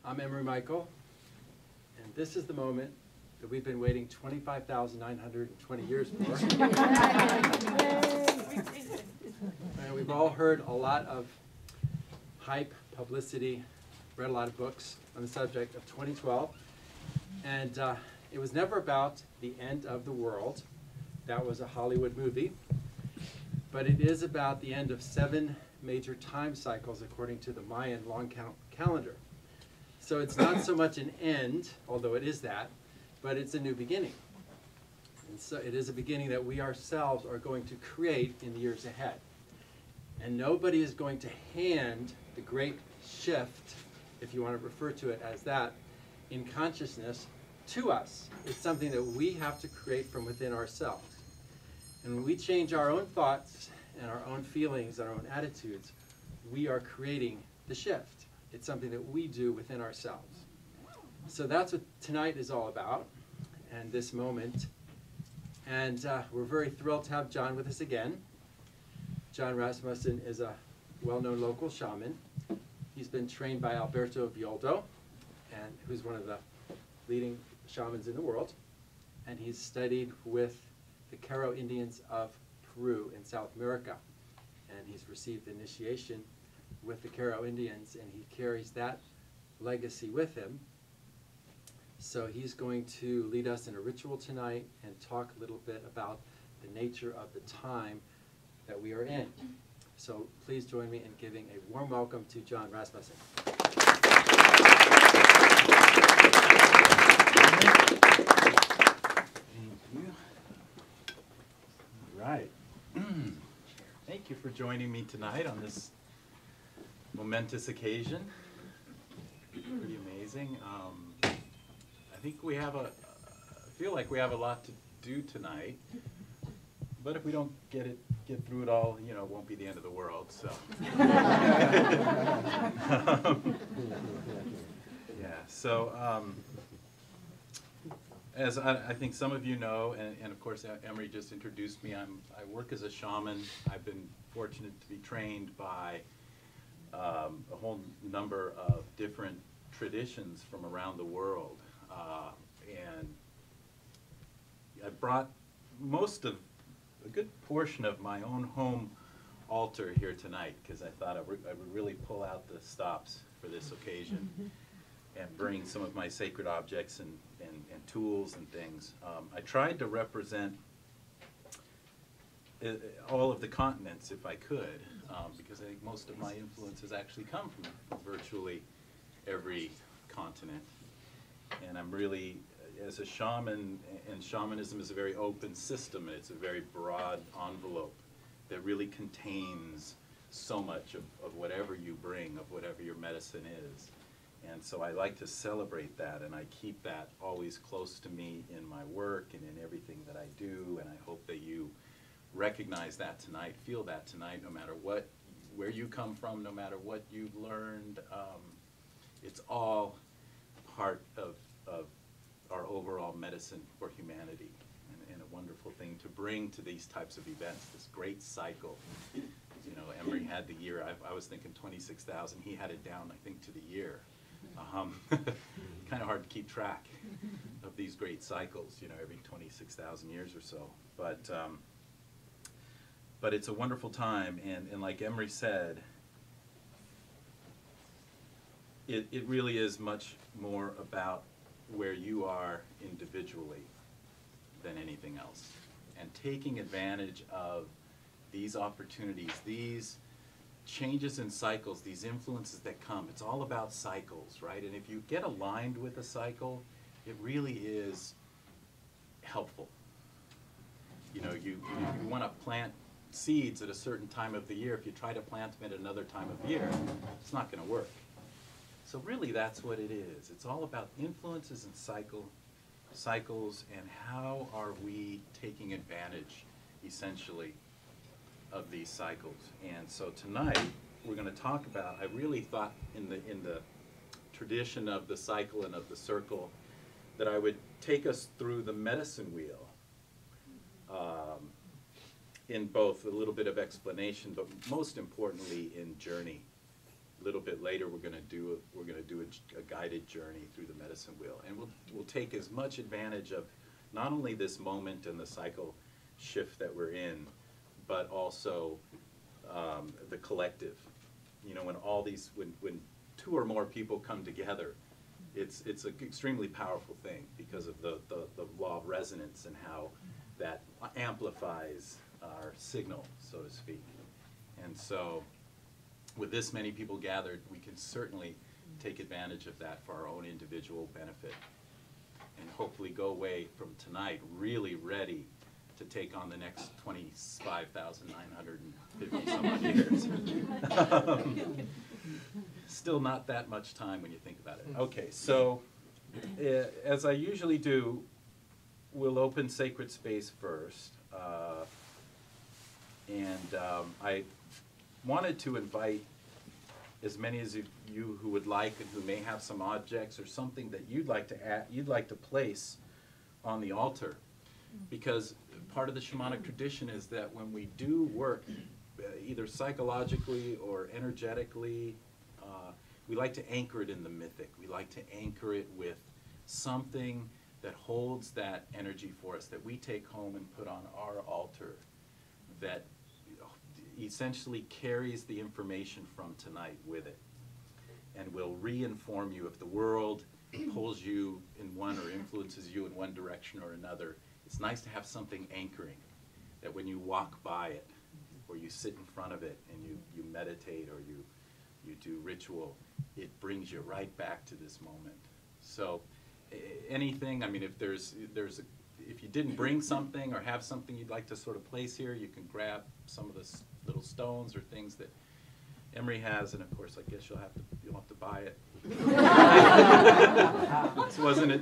I'm Emery Michael, and this is the moment that we've been waiting 25,920 years for. And we've all heard a lot of hype, publicity, read a lot of books on the subject of 2012. And it was never about the end of the world. That was a Hollywood movie. But it is about the end of 7 major time cycles according to the Mayan long count calendar. So it's not so much an end, although it is that, but it's a new beginning. And so it is a beginning that we ourselves are going to create in the years ahead. And nobody is going to hand the great shift, if you want to refer to it as that, in consciousness to us. It's something that we have to create from within ourselves. And when we change our own thoughts and our own feelings and our own attitudes, we are creating the shift. It's something that we do within ourselves. So that's what tonight is all about, and this moment. And we're very thrilled to have John with us again. John Rasmussen is a well-known local shaman. He's been trained by Alberto Villoldo, and who's one of the leading shamans in the world. And he's studied with the Caro Indians of Peru in South America. And he's received initiation with the Caro Indians, and he carries that legacy with him. So he's going to lead us in a ritual tonight and talk a little bit about the nature of the time that we are in. So please join me in giving a warm welcome to John Rasmussen. Right. Thank you for joining me tonight on this momentous occasion. Pretty amazing. I think we have I feel like we have a lot to do tonight, but if we don't get through it all, you know, it won't be the end of the world, so. Yeah, so as I think some of you know, and of course Emery just introduced me, I work as a shaman. I've been fortunate to be trained by a whole number of different traditions from around the world. And I brought a good portion of my own home altar here tonight, because I thought I would really pull out the stops for this occasion and bring some of my sacred objects and tools and things. I tried to represent all of the continents if I could, because I think most of my influences actually come from virtually every continent. And I'm really, as a shaman, and shamanism is a very open system, and it's a very broad envelope that really contains so much of whatever you bring, of whatever your medicine is. And so I like to celebrate that, and I keep that always close to me in my work and in everything that I do, and I hope that you recognize that tonight, feel that tonight, no matter where you come from, no matter what you've learned. It's all part of our overall medicine for humanity, and a wonderful thing to bring to these types of events, this great cycle. You know, Emery had the year, I was thinking 26,000, he had it down, I think, to the year. Kind of hard to keep track of these great cycles, you know, every 26,000 years or so. But it's a wonderful time, and like Emery said, it really is much more about where you are individually than anything else. And taking advantage of these opportunities, these changes in cycles, these influences that come. It's all about cycles, right? And if you get aligned with a cycle, it really is helpful. You know, you want to plant seeds at a certain time of the year. If you try to plant them at another time of year, it's not going to work. So really that's what it is. It's all about influences and cycles, and how are we taking advantage, essentially, of these cycles. And so tonight we're going to talk about, I really thought in the tradition of the cycle and of the circle, that I would take us through the medicine wheel in both a little bit of explanation, but most importantly in journey little bit later, we're going to do a guided journey through the medicine wheel, and we'll take as much advantage of not only this moment and the cycle shift that we're in, but also the collective. You know, when all these, when two or more people come together, it's an extremely powerful thing because of the law of resonance and how that amplifies our signal, so to speak. And so, with this many people gathered, we can certainly take advantage of that for our own individual benefit, and hopefully go away from tonight really ready to take on the next 25,950 some odd years. Still not that much time when you think about it. Okay, so as I usually do, we'll open sacred space first. I wanted to invite as many as you who would like and who may have some objects or something that you'd like to place on the altar, because part of the shamanic tradition is that when we do work, either psychologically or energetically, we like to anchor it in the mythic. We like to anchor it with something that holds that energy for us, that we take home and put on our altar, that essentially carries the information from tonight with it, and will re-inform you if the world pulls you in one or influences you in one direction or another. It's nice to have something anchoring, that when you walk by it, or you sit in front of it and you meditate or you do ritual, it brings you right back to this moment. So anything, I mean, if you didn't bring something or have something you'd like to sort of place here, you can grab some of the little stones or things that Emery has, and of course, I guess you'll have to buy it.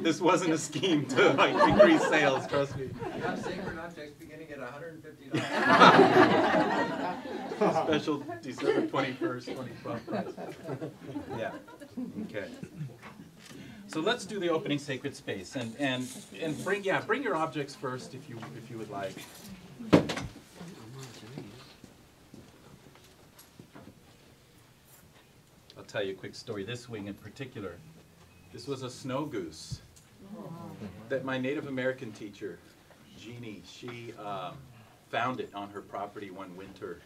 This wasn't a scheme to like increase sales. Trust me. We have sacred objects beginning at $150. Special December 21st, 2012 price. Yeah. Okay. So let's do the opening sacred space, and bring your objects first if you would like. I'll tell you a quick story. This wing in particular, this was a snow goose that my Native American teacher, Jeannie, she found it on her property one winter,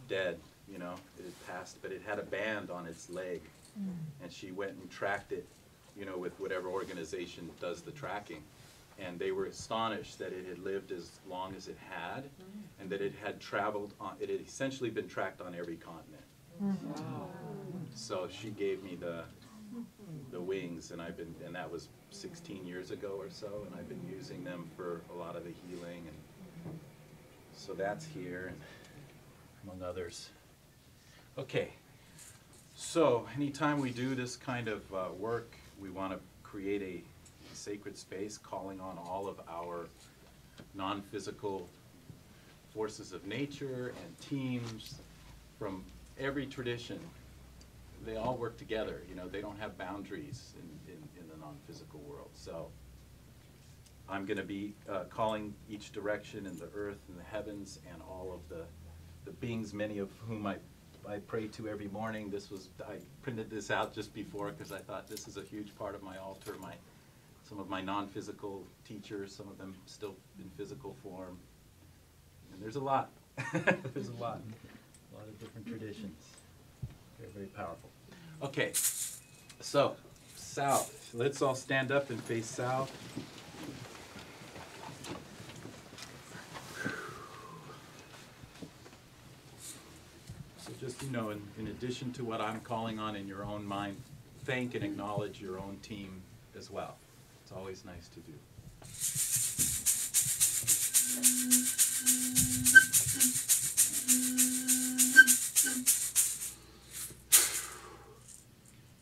dead. You know, it had passed, but it had a band on its leg, and she went and tracked it, you know, with whatever organization does the tracking, and they were astonished that it had lived as long as it had, and that it had traveled on. It had essentially been tracked on every continent. Wow. So she gave me the wings, and that was 16 years ago or so, and I've been using them for a lot of the healing, and so that's here, and among others. Okay, so anytime we do this kind of work, we want to create a sacred space, calling on all of our non-physical forces of nature and teams from every tradition. They all work together. You know, they don't have boundaries in the non-physical world. So I'm going to be calling each direction in the earth and the heavens and all of the beings, many of whom I pray to every morning. I printed this out just before because I thought this is a huge part of my altar. Some of my non-physical teachers, some of them still in physical form. And there's a lot. There's a lot of different traditions. Very, very powerful. Okay, so south. Let's all stand up and face south. So just, you know, in addition to what I'm calling on in your own mind, thank and acknowledge your own team as well. It's always nice to do.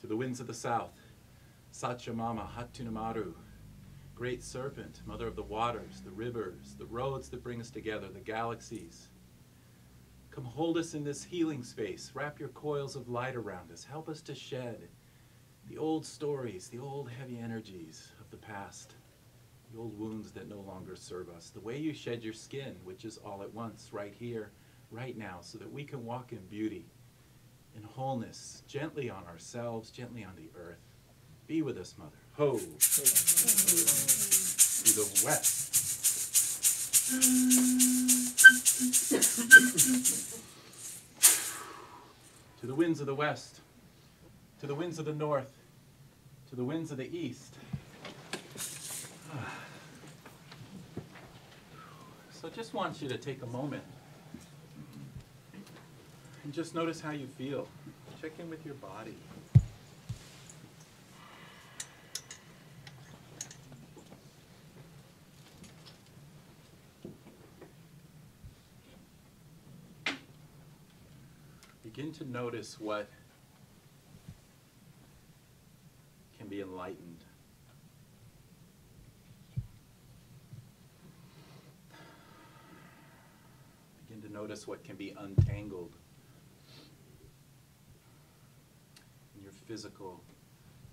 To the winds of the south, Sachamama Hatunamaru, great serpent, mother of the waters, the rivers, the roads that bring us together, the galaxies. Come hold us in this healing space. Wrap your coils of light around us. Help us to shed the old stories, the old heavy energies of the past, the old wounds that no longer serve us. The way you shed your skin, which is all at once, right here, right now, so that we can walk in beauty in wholeness, gently on ourselves, gently on the earth. Be with us, Mother. Ho! To the west. To the winds of the west. To the winds of the north. To the winds of the east. So just want you to take a moment and just notice how you feel. Check in with your body. Begin to notice what can be enlightened. Begin to notice what can be untangled in your physical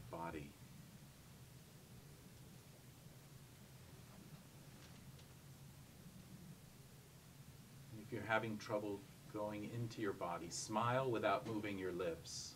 body. And if you're having trouble going into your body, smile without moving your lips.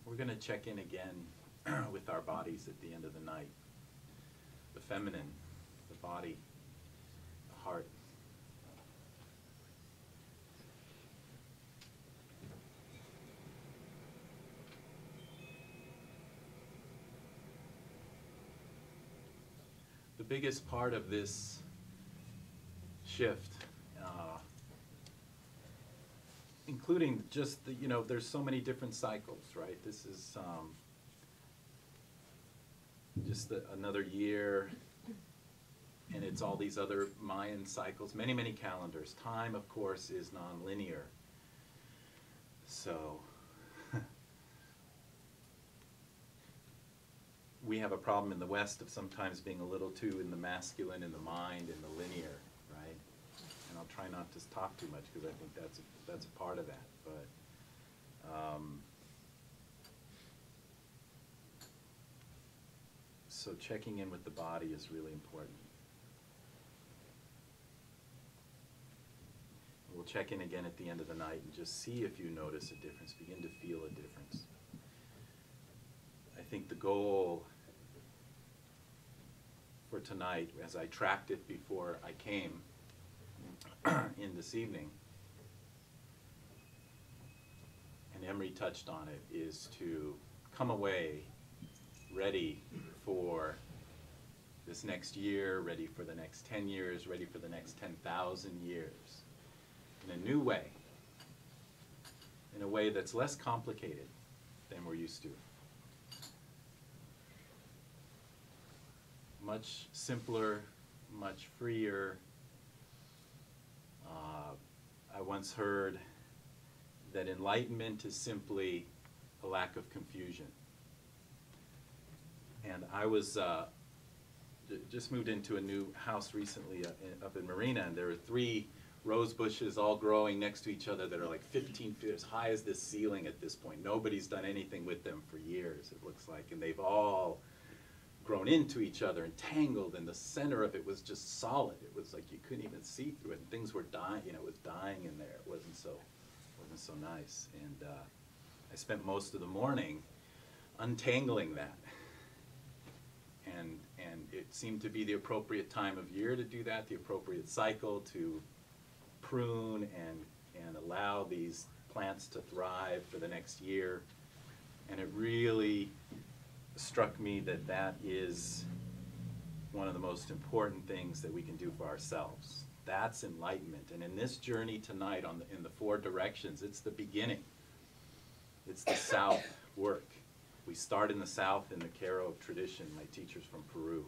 We're going to check in again with our bodies at the end of the night. The feminine, the body, the heart. The biggest part of this shift, including just the, there's so many different cycles, right? This is just another year, and it's all these other Mayan cycles, many, many calendars. Time, of course, is non-linear. So we have a problem in the West of sometimes being a little too in the masculine, in the mind, in the linear, right? And I'll try not to talk too much because I think that's a part of that. But so checking in with the body is really important. We'll check in again at the end of the night and just see if you notice a difference, begin to feel a difference. I think the goal for tonight, as I tracked it before I came in this evening, and Emery touched on it, is to come away ready for this next year, ready for the next 10 years, ready for the next 10,000 years, in a new way, in a way that's less complicated than we're used to. Much simpler, much freer. I once heard that enlightenment is simply a lack of confusion. And I was just moved into a new house recently up in Marina, and there are 3 rose bushes all growing next to each other that are like 15 feet as high as this ceiling at this point. Nobody's done anything with them for years, it looks like, and they've all grown into each other and tangled, and the center of it was just solid. It was like you couldn't even see through it, and things were dying, it was dying in there. It wasn't so nice. And I spent most of the morning untangling that. And it seemed to be the appropriate time of year to do that, the appropriate cycle to prune and allow these plants to thrive for the next year. And it really struck me that that is one of the most important things that we can do for ourselves. That's enlightenment. And in this journey tonight in the 4 directions, it's the beginning. It's the South work. We start in the South in the Q'ero tradition, my teachers from Peru.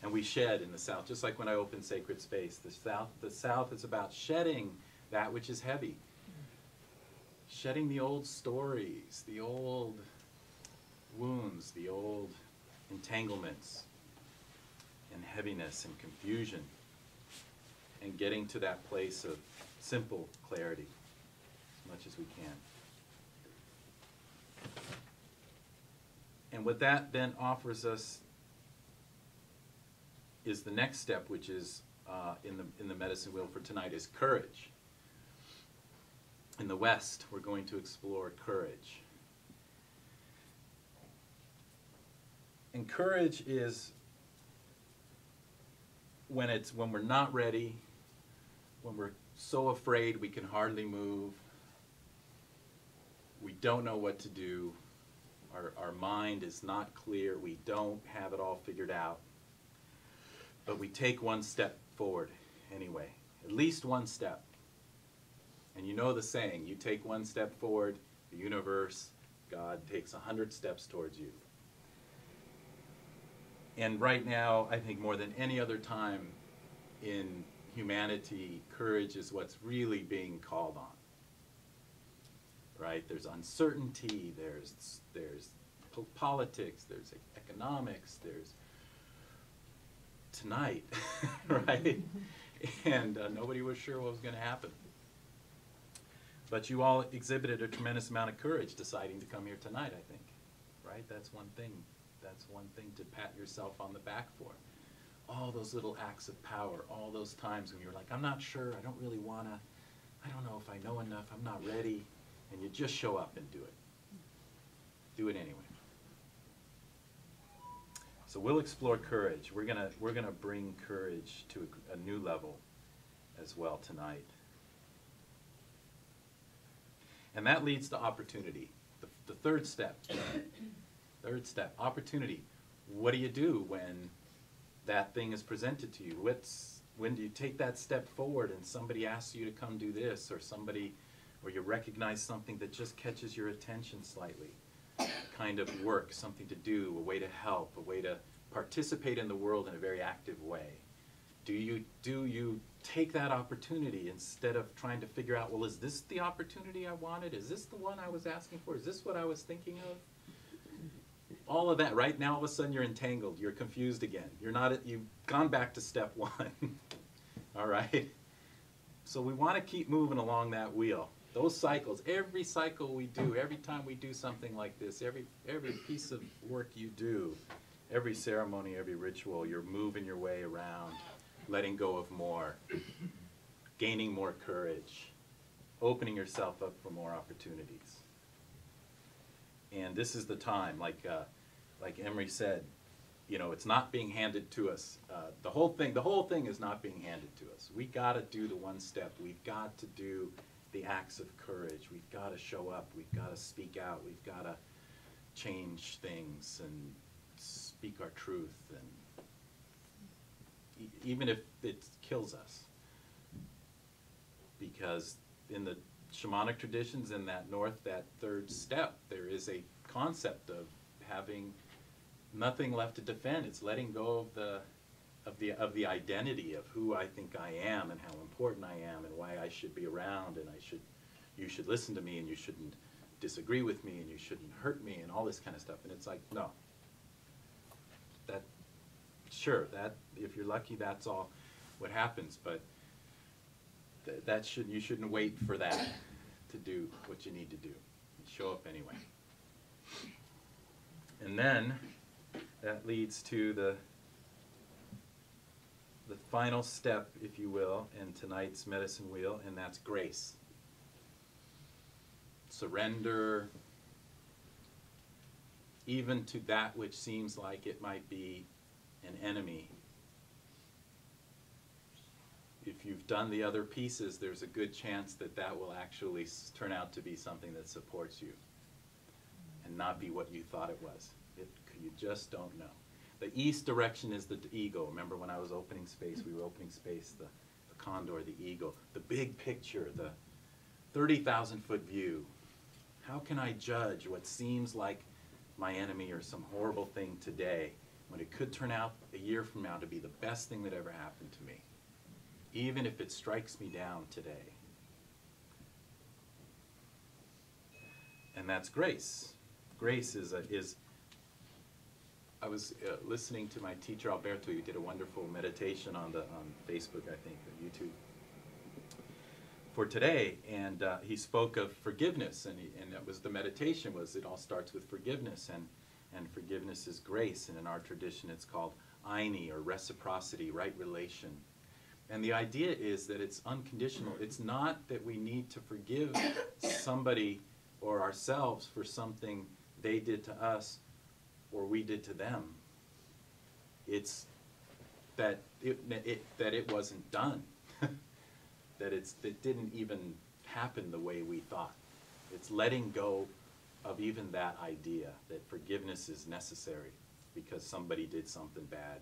And we shed in the South, just like when I opened Sacred Space. The South is about shedding that which is heavy. Shedding the old stories, the old wounds, the old entanglements and heaviness and confusion, and getting to that place of simple clarity as much as we can. And what that then offers us is the next step, which is in the medicine wheel for tonight, is courage. In the West, we're going to explore courage. And courage is when we're not ready, when we're so afraid we can hardly move, we don't know what to do, our mind is not clear, we don't have it all figured out, but we take one step forward anyway, at least one step. And you know the saying, you take one step forward, the universe, God takes 100 steps towards you. And right now, I think more than any other time in humanity, courage is what's really being called on. Right? There's uncertainty, there's politics, there's economics, there's tonight, right? And nobody was sure what was going to happen. But you all exhibited a tremendous amount of courage deciding to come here tonight, I think. Right? That's one thing. That's one thing to pat yourself on the back for. All those little acts of power, all those times when you're like, I'm not sure, I don't really want to, I don't know if I know enough, I'm not ready, and you just show up and do it. Do it anyway. So we'll explore courage. We're gonna bring courage to a new level as well tonight. And that leads to opportunity. The third step. Third step, opportunity. What do you do when that thing is presented to you? When do you take that step forward and somebody asks you to come do this, or you recognize something that just catches your attention slightly? Kind of work, something to do, a way to help, a way to participate in the world in a very active way. Do you take that opportunity instead of trying to figure out, well, is this the opportunity I wanted? Is this the one I was asking for? Is this what I was thinking of? All of that, right? Now all of a sudden you're entangled, you're confused again. You've gone back to step one. All right? So we want to keep moving along that wheel. Those cycles, every cycle we do, every time we do something like this, every piece of work you do, every ceremony, every ritual, you're moving your way around, letting go of more, gaining more courage, opening yourself up for more opportunities. And this is the time, like Emery said, you know, it's not being handed to us. The whole thing is not being handed to us. We got to do the one step. We've got to do the acts of courage. We've got to show up. We've got to speak out. We've got to change things and speak our truth, and even if it kills us. Because in the shamanic traditions in that that third step, there is a concept of having nothing left to defend. It's letting go of the identity of who I think I am and how important I am and why I should be around, and you should listen to me, and you shouldn't disagree with me, and you shouldn't hurt me, and all this kind of stuff. And it's like, no. Sure, if you're lucky, that's all what happens, but you shouldn't wait for that to do what you need to do. Show up anyway. And then that leads to the final step, if you will, in tonight's medicine wheel, and that's grace. Surrender, even to that which seems like it might be an enemy. If you've done the other pieces, there's a good chance that will actually turn out to be something that supports you and not be what you thought it was. You just don't know. The east direction is the ego. Remember when I was opening space, we were opening space, the condor, the eagle, the big picture, the 30,000-foot view. How can I judge what seems like my enemy or some horrible thing today when it could turn out a year from now to be the best thing that ever happened to me, even if it strikes me down today? And that's grace. Grace is I was listening to my teacher Alberto. He did a wonderful meditation on Facebook, I think, or YouTube, for today, and he spoke of forgiveness, and that was the meditation. Was it all starts with forgiveness, and forgiveness is grace, and in our tradition it's called aini, or reciprocity, right relation. And the idea is that it's unconditional. It's not that we need to forgive somebody or ourselves for something they did to us or we did to them. It's that it wasn't done. That it didn't even happen the way we thought. It's letting go of even that idea that forgiveness is necessary because somebody did something bad.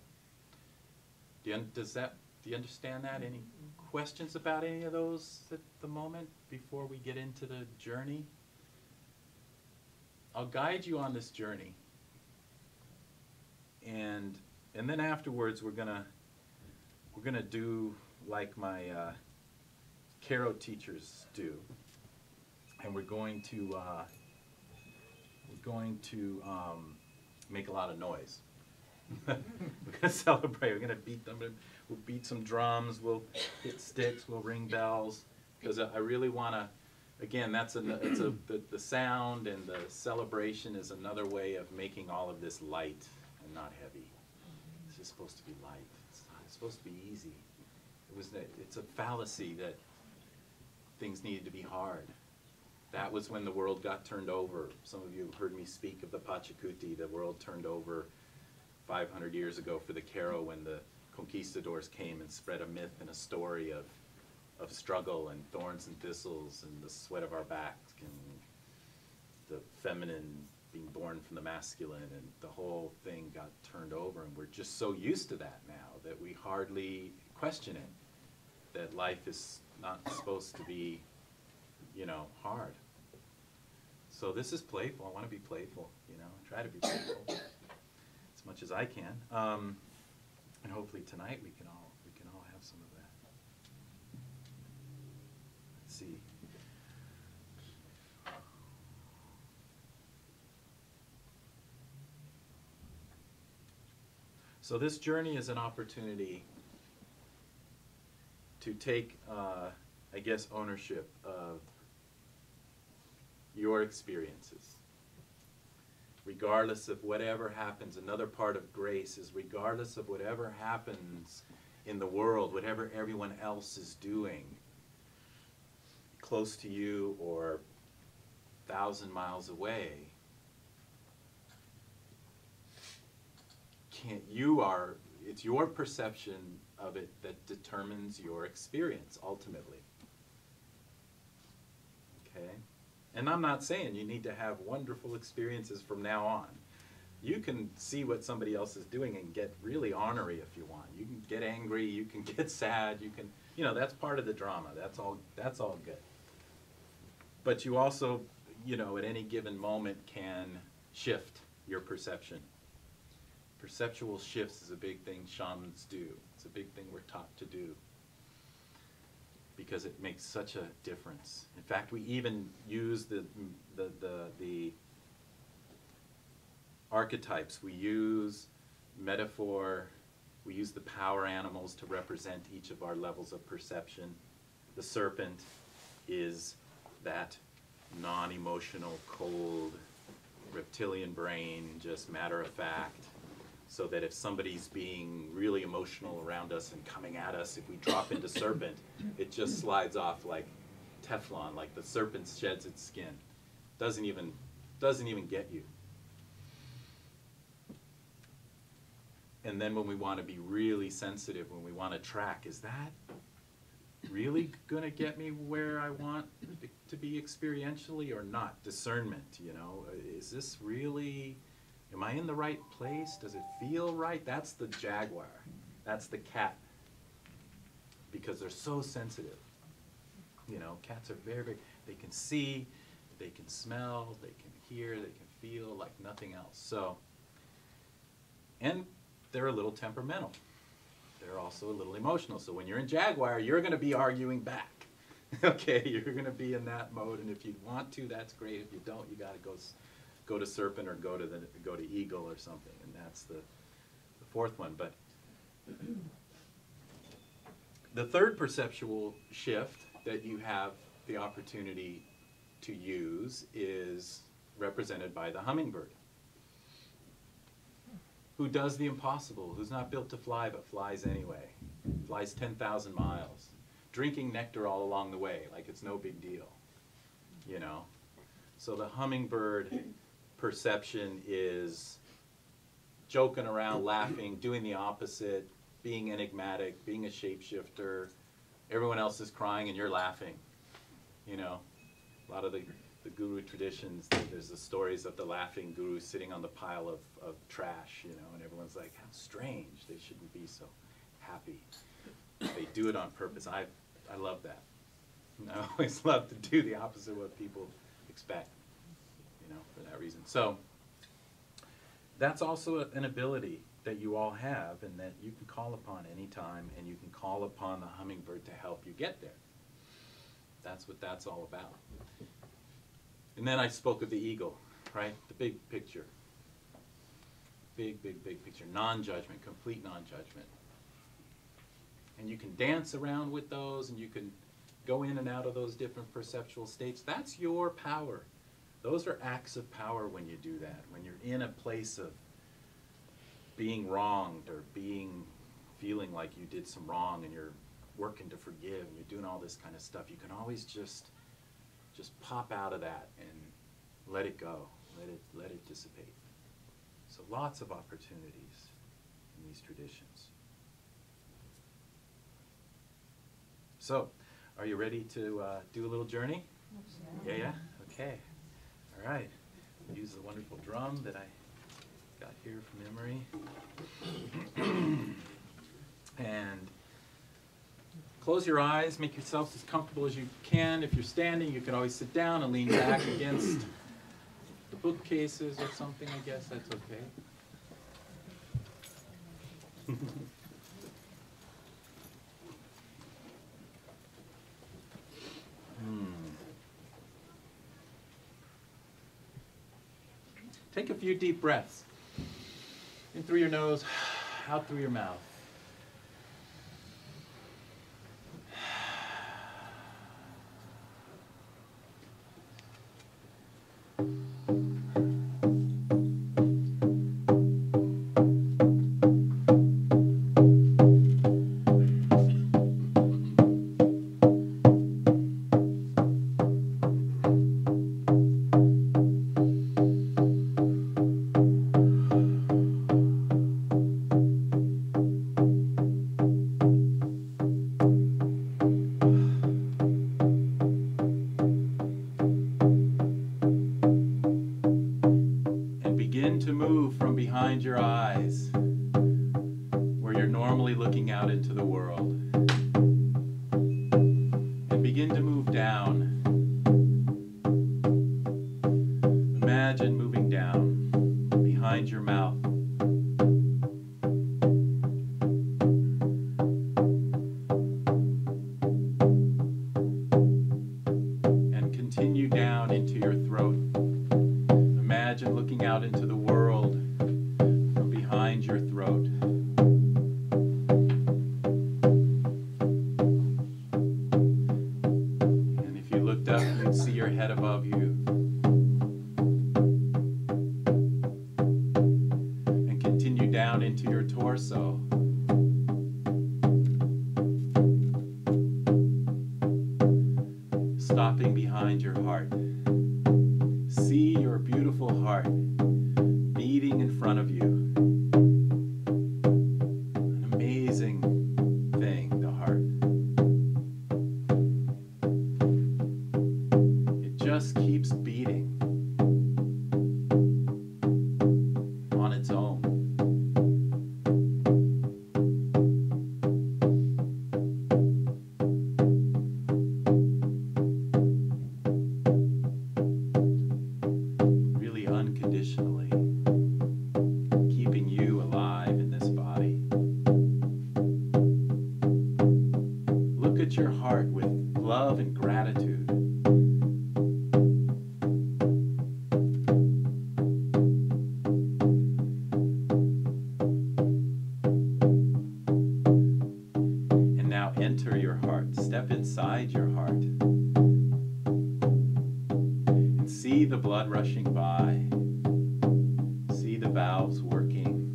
Do you understand that? Any questions about any of those at the moment before we get into the journey? I'll guide you on this journey, and then afterwards we're gonna do like my Karo teachers do, and we're going to make a lot of noise. We're gonna celebrate. We're gonna beat them. We'll beat some drums. We'll hit sticks. We'll ring bells. Because I really want to. Again, the sound and the celebration is another way of making all of this light and not heavy. It's just supposed to be light. It's not. It's supposed to be easy. It's a fallacy that things needed to be hard. That was when the world got turned over. Some of you have heard me speak of the Pachacuti. The world turned over 500 years ago for the Karo, when the conquistadors came and spread a myth and a story of struggle and thorns and thistles and the sweat of our backs and the feminine being born from the masculine, and the whole thing got turned over, and we're just so used to that now that we hardly question it, that life is not supposed to be, hard. So this is playful. I want to be playful, I try to be playful as much as I can, and hopefully tonight we can all have some of that. Let's see. So this journey is an opportunity to take, I guess, ownership of your experiences. Regardless of whatever happens, another part of grace is regardless of whatever happens in the world, whatever everyone else is doing, close to you or 1,000 miles away, it's your perception of it that determines your experience ultimately. Okay? And I'm not saying you need to have wonderful experiences from now on. You can see what somebody else is doing and get really ornery if you want. You can get angry, you can get sad, you can, that's part of the drama. That's all good. But you also, at any given moment can shift your perception. Perceptual shifts is a big thing shamans do. It's a big thing we're taught to do, because it makes such a difference. In fact, we even use the archetypes. We use metaphor. We use the power animals to represent each of our levels of perception. The serpent is that non-emotional, cold, reptilian brain, just matter of fact. So that if somebody's being really emotional around us and coming at us, if we drop into serpent, it just slides off like Teflon, like the serpent sheds its skin. Doesn't even get you. And then when we want to be really sensitive, when we want to track, is that really going to get me where I want to be experientially or not? Discernment, is this really... Am I in the right place? Does it feel right? That's the jaguar. That's the cat. Because they're so sensitive. Cats are very, very, they can see, they can smell, they can hear, they can feel like nothing else. So, and they're a little temperamental. They're also a little emotional. So when you're in jaguar, you're going to be arguing back. Okay, you're going to be in that mode. And if you want to, that's great. If you don't, you got to go go to serpent or go to eagle or something, and that's the fourth one. But the third perceptual shift that you have the opportunity to use is represented by the hummingbird, who does the impossible, who's not built to fly but flies anyway, flies 10,000 miles, drinking nectar all along the way like it's no big deal, you know. So the hummingbird perception is joking around, laughing, doing the opposite, being enigmatic, being a shapeshifter. Everyone else is crying and you're laughing, you know. A lot of the guru traditions, there's the stories of the laughing guru sitting on the pile of trash, you know, and everyone's like, how strange, they shouldn't be so happy. They do it on purpose. I love that. I always love to do the opposite of what people expect, you know, for that reason. So that's also an ability that you all have and that you can call upon anytime, and you can call upon the hummingbird to help you get there. That's what that's all about. And then I spoke of the eagle, right? The big picture. Big, big, big picture. Non-judgment, complete non-judgment. And you can dance around with those, and you can go in and out of those different perceptual states. That's your power. Those are acts of power when you do that. When you're in a place of being wronged or feeling like you did some wrong and you're working to forgive and you're doing all this kind of stuff, you can always just pop out of that and let it go, let it dissipate. So lots of opportunities in these traditions. So, are you ready to do a little journey? Yeah, yeah? Okay. All right. Use the wonderful drum that I got here from memory. And close your eyes, make yourself as comfortable as you can. If you're standing, you can always sit down and lean back against the bookcases or something, I guess that's okay. Take a few deep breaths. In through your nose, out through your mouth. Your eyes where you're normally looking out into the world, and begin to move down. Imagine moving down behind your mouth, and continue down into your throat. Imagine looking out into the world behind your throat. And if you looked up, you'd see your head above you. And continue down into your torso. Stopping behind your heart. See your beautiful heart beating in front of you. Just keeps beating on its own. Really unconditionally, keeping you alive in this body. Look at your heart with love and gratitude. see the blood rushing by, see the valves working.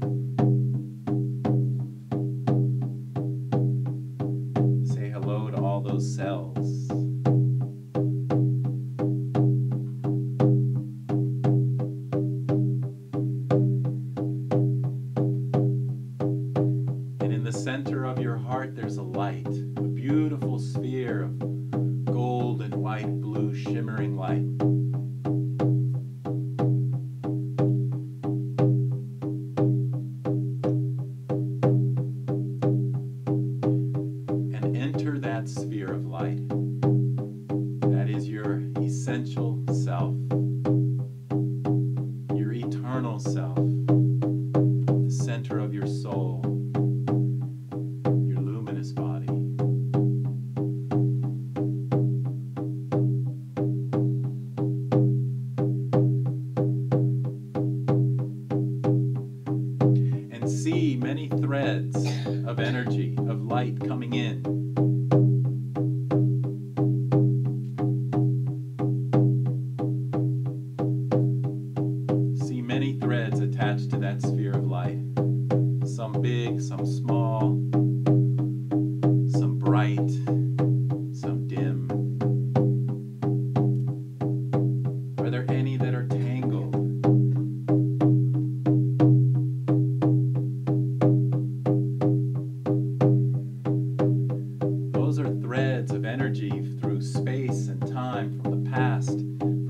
Say hello to all those cells. And in the center of your heart, there's a light, a beautiful sphere of gold and white, blue, shimmering light. And enter that sphere of light. That is your essential self, your eternal self, the center of your soul, your luminous body. And see many threads of energy, of light coming in. See many threads attached to that sphere of light. Some big, some small, some bright, some dim. Are there any that are tangled? Those are threads of energy through space and time, from the past,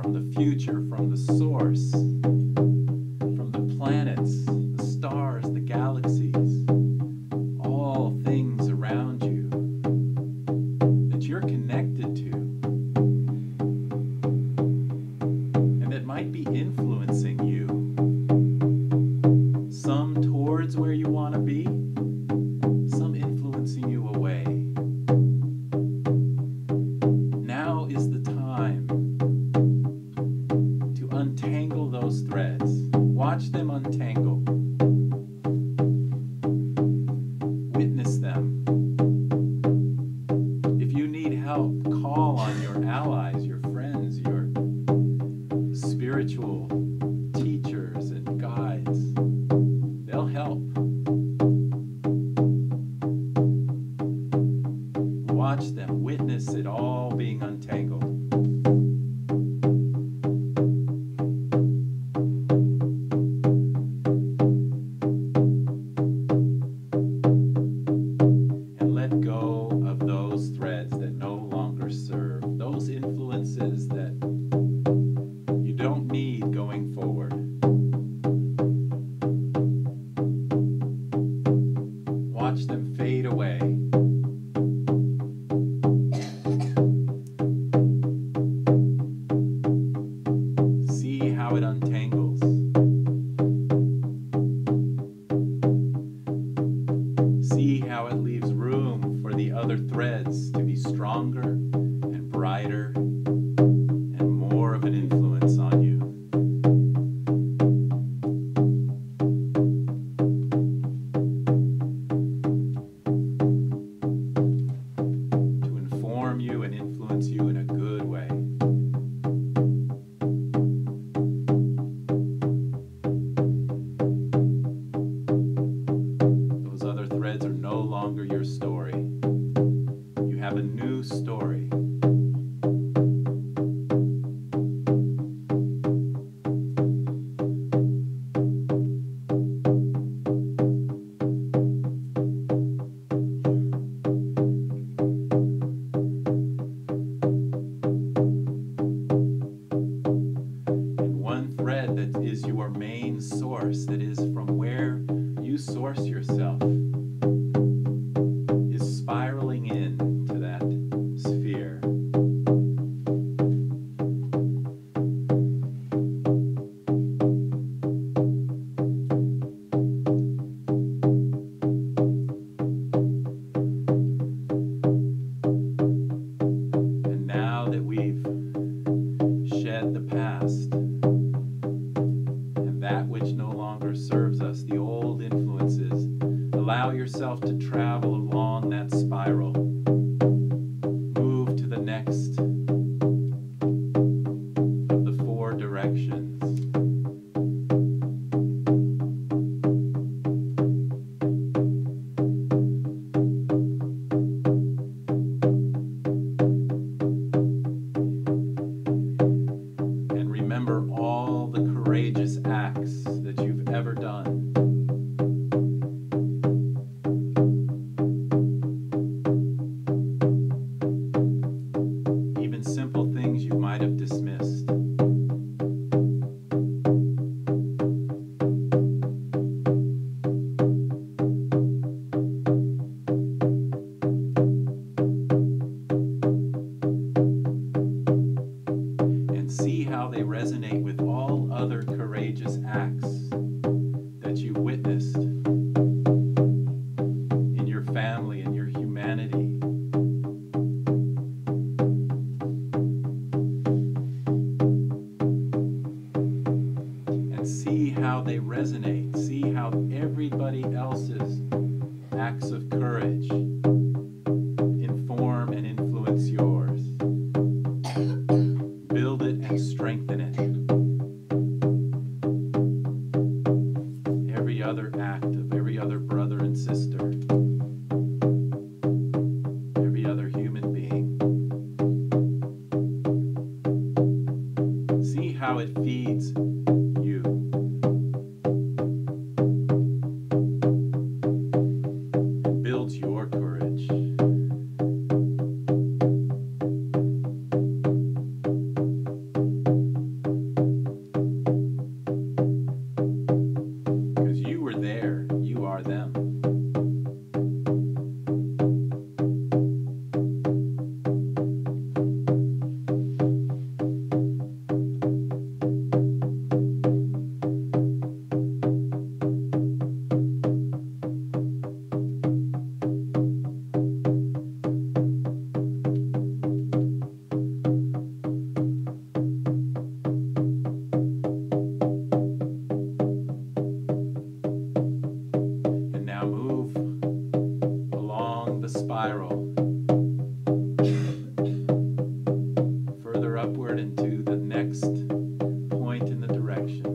from the future, from the source, from the planets, the stars, the galaxies, all things around you that you're connected to and that might be influencing you, some towards where you want to be, some influencing you away. Now is the time to untangle those threads. Watch them untangle. Witness them. If you need help, call on your allies, your friends, your spiritual teachers and guides. They'll help. Watch them, witness it all being untangled. And let go of those threads that no longer serve, those influences that you don't need going forward. Watch them fade away. See how it untangles. See how it leaves room for the other threads to be stronger and brighter and more of an influence on you. To inform you and influence you in a good way. Those other threads are no longer your story. You have a new story. And one thread that is your main source, that is from where you source yourself, is spiraling into that sphere. And now that we've shed the past and that which no longer serves us, the old influences, allow yourself to travel along that spiral. Move to the next of the 4 directions. directions. And remember all the courageous acts that you've ever done. Even simple things you might have dismissed. And see how they resonate with all other courageous acts that you witnessed in your family, in your humanity. And see how they resonate. See how everybody else's acts of courage inform and influence yours. Build it and strengthen it. Every other act of every other brother and sister, every other human being. See how it feeds you. And builds your courage. Because you were there, you are them. And now move along the spiral, further upward into the next point in the directions.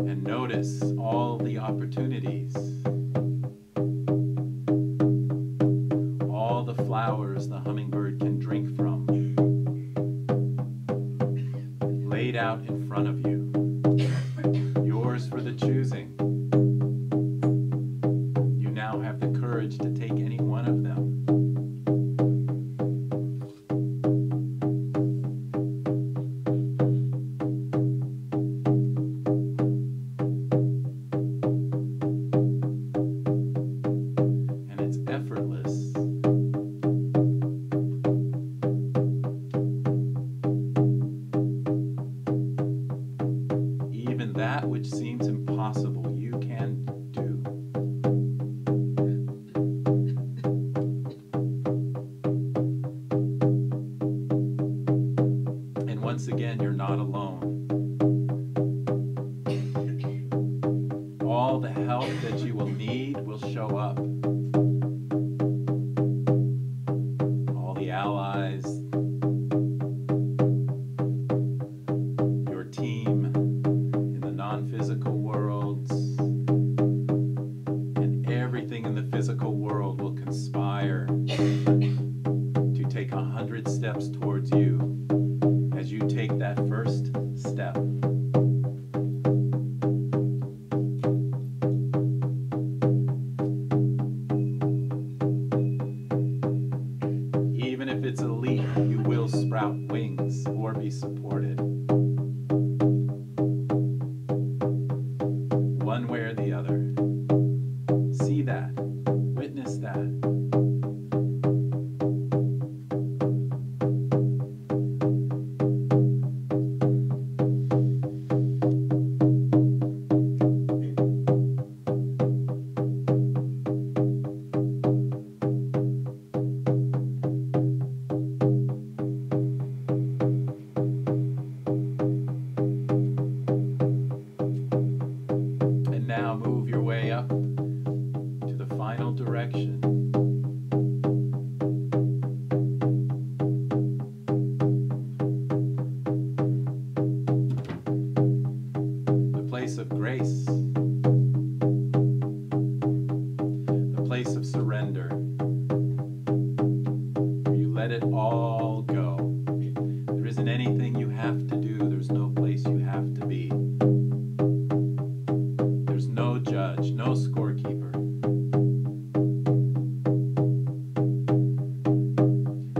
And notice all the opportunities, all the flowers the hummingbird can drink from, laid out in front of you, yours for the choosing. You now have the courage to take any one of them. And it's effortless. Even that which seems impossible, you can do. And once again, you're not alone. All the help that you will need will show up. All the allies, your team in the non-physical worlds, and everything in the physical world will conspire to take 100 steps towards you as you take that first step. Even if it's a leap, you will sprout wings or be supported. One way or the other. See that. Witness that. let it all go. There isn't anything you have to do. There's no place you have to be. There's no judge, no scorekeeper.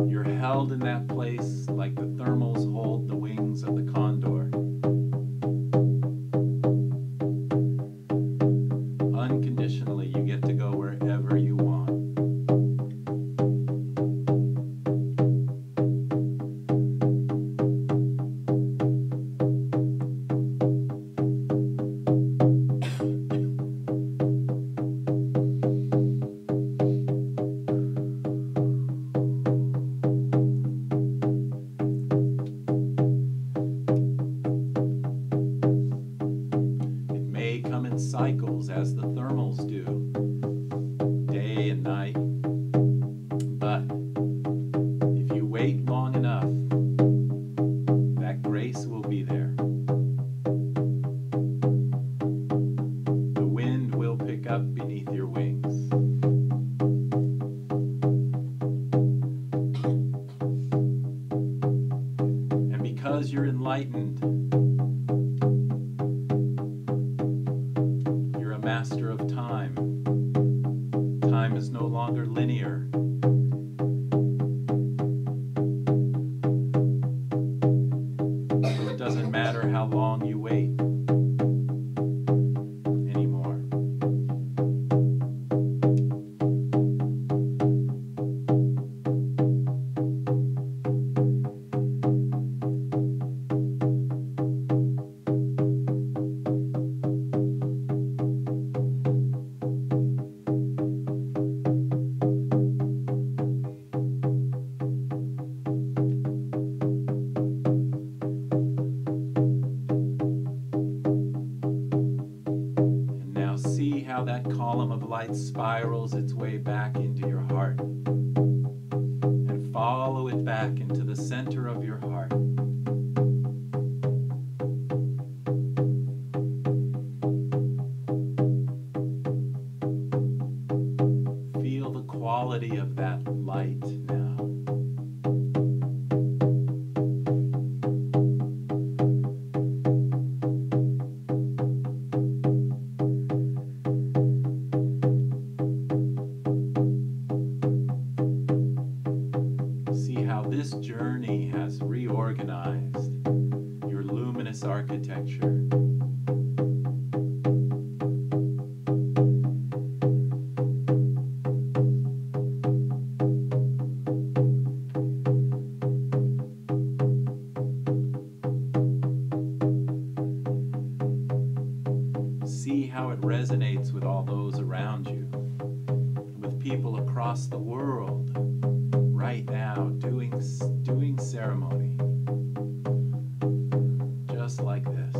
You're held in that place like the thermals hold the wings of the condor. Unconditionally, you get to go wherever you want. Cycles as the thermals do, day and night. But if you wait long enough, that grace will be there. The wind will pick up beneath your wings. And because you're enlightened, master of time. Time is no longer linear. So it doesn't matter how long you wait anymore. See how that column of light spirals its way back into your heart, and follow it back into the center of your heart. Feel the quality of that light now. This journey has reorganized your luminous architecture. See how it resonates with all those around you, with people across the world. Right now, doing ceremony, just like this.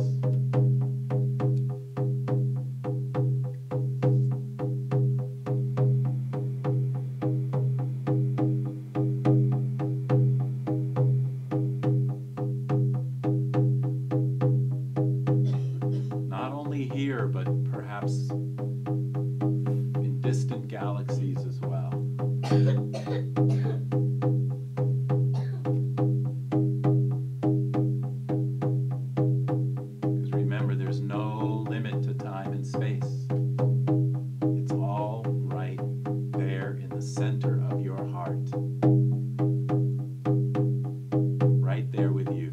Not only here, but perhaps in distant galaxies as well. There's no limit to time and space. It's all right there in the center of your heart. Right there with you.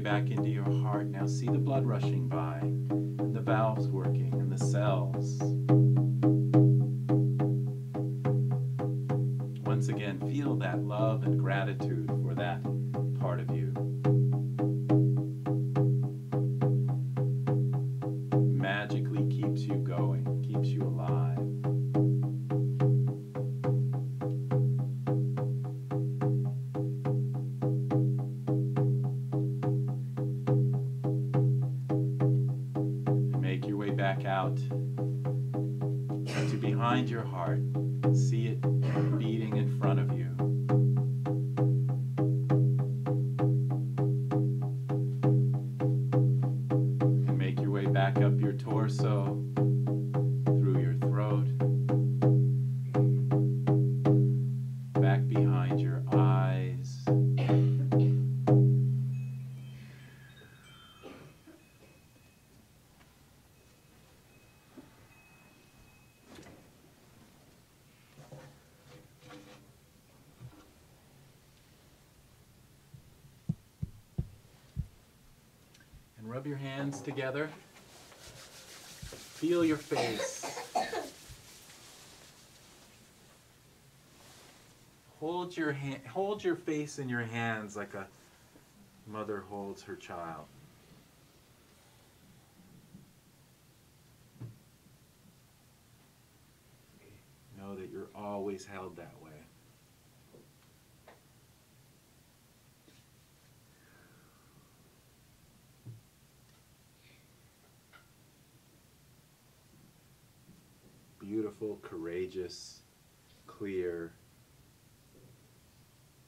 Back into your heart. Now see the blood rushing by, and the valves working, and the cells. Once again, feel that love and gratitude for that part of you. Magically keeps you going, keeps you alive. back out to behind your heart. See it beating in front of you. And make your way back up your torso, through your throat, back behind your eyes. Rub your hands together. Feel your face. Hold your face in your hands like a mother holds her child. Know that you're always held that way. Beautiful, courageous, clear,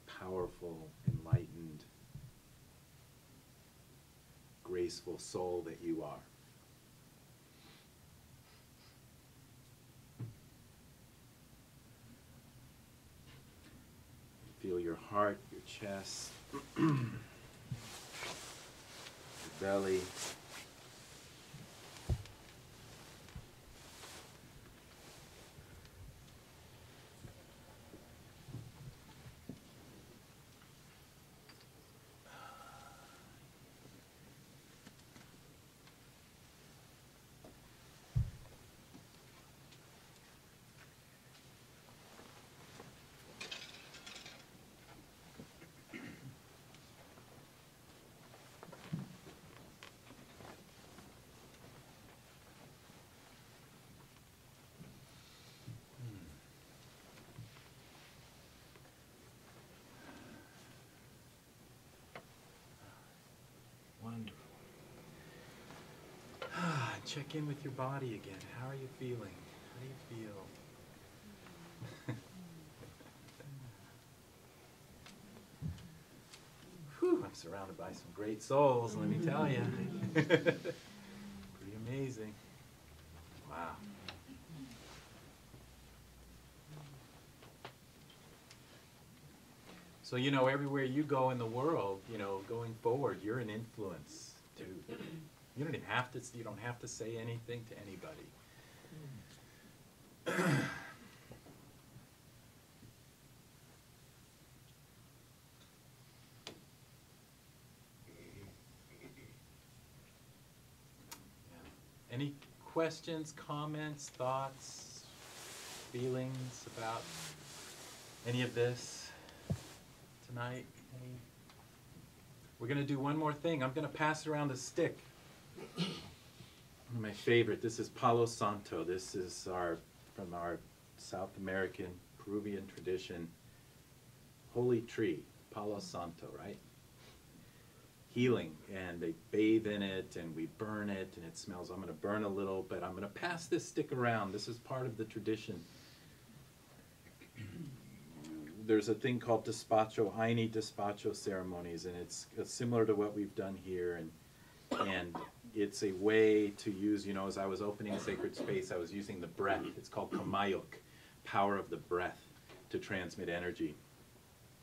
powerful, enlightened, graceful soul that you are. Feel your heart, your chest, your belly. Wonderful. Check in with your body again. How are you feeling? How do you feel? Whew, I'm surrounded by some great souls, let me tell you. Pretty amazing. Wow. So, you know, everywhere you go in the world, you know, going forward, you're an influence too. You don't have to say anything to anybody. Yeah. Any questions, comments, thoughts, feelings about any of this tonight? We're going to do one more thing. I'm going to pass around a stick. One of my favorite. This is Palo Santo. This is from our South American, Peruvian tradition. Holy tree, Palo Santo, right? Healing, and they bathe in it, and we burn it, and it smells. I'm going to burn a little, but I'm going to pass this stick around. This is part of the tradition. There's a thing called despacho, Aini despacho ceremonies, and it's similar to what we've done here, and it's a way to use, you know, as I was opening a sacred space, I was using the breath. It's called kamayok, power of the breath, to transmit energy.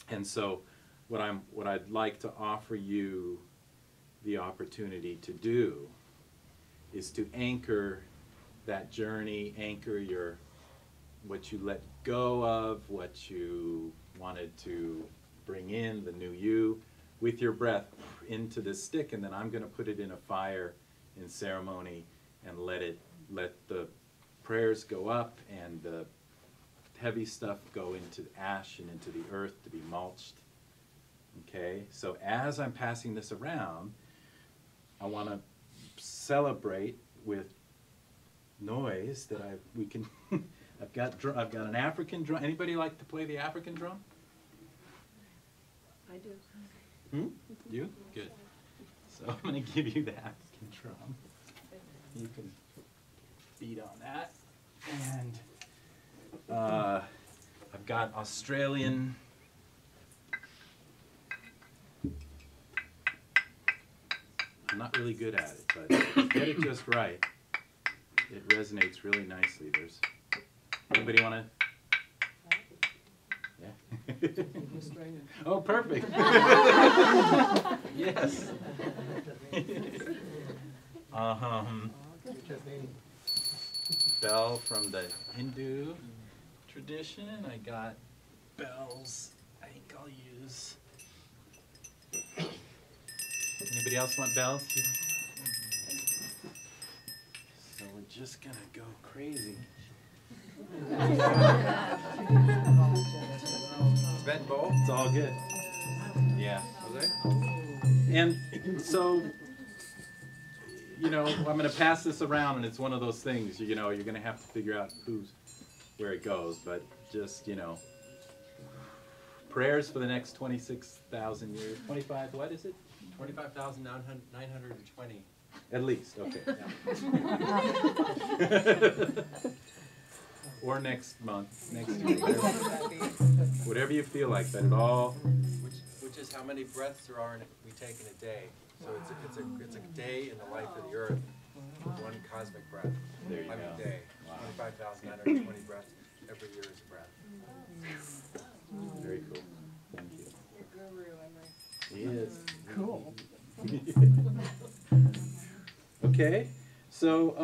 And so what I'd like to offer you the opportunity to do is to anchor that journey, anchor what you let go of, what you wanted to bring in, the new you, with your breath into this stick, and then I'm going to put it in a fire in ceremony and let the prayers go up and the heavy stuff go into ash and into the earth to be mulched. Okay, so as I'm passing this around, I want to celebrate with noise that I've got an African drum. Anybody like to play the African drum? I do. You? Good. So I'm going to give you the African drum. You can beat on that. And I've got Australian. I'm not really good at it, but if you get it just right, it resonates really nicely. There's anybody want to? Yeah. Oh, perfect. Yes. Bell from the Hindu tradition. I got bells. I think I'll use. Anybody else want bells? So we're just gonna go crazy. Bent bow? It's all good. Yeah. Okay. And so, you know, I'm going to pass this around, and it's one of those things, you know, you're going to have to figure out where it goes, but just, you know, prayers for the next 26,000 years. 25, what is it? 25,920. At least, okay. Or next month, next year, whatever you feel like, but it all. Which is how many breaths there are we take in a day. So it's a day in the life of the earth. One cosmic breath. There you Every go. day. Wow. 25,920 breaths. Every year is a breath. Very cool. Thank you. He is. Cool. Okay, so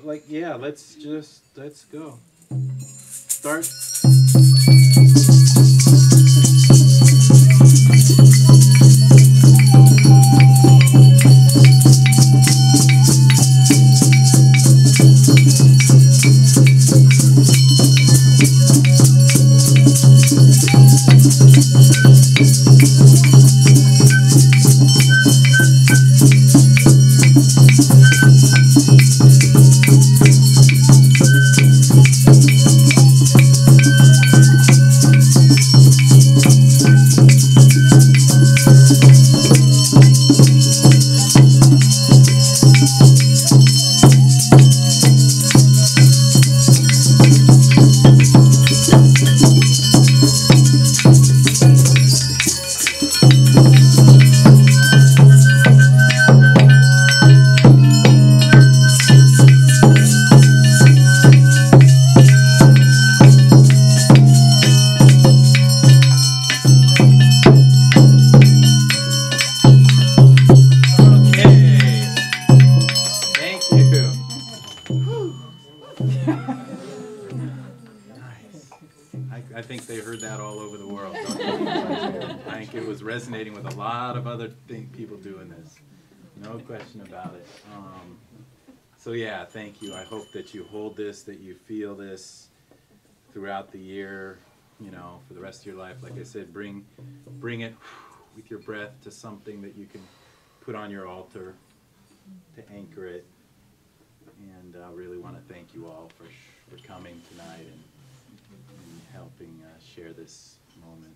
let's go. Start. I think they heard that all over the world. I think it was resonating with a lot of other people doing this. No question about it. So yeah, thank you. I hope that you hold this, that you feel this throughout the year, you know, for the rest of your life. Like I said, bring it with your breath to something that you can put on your altar to anchor it. And I really want to thank you all for coming tonight and helping share this moment.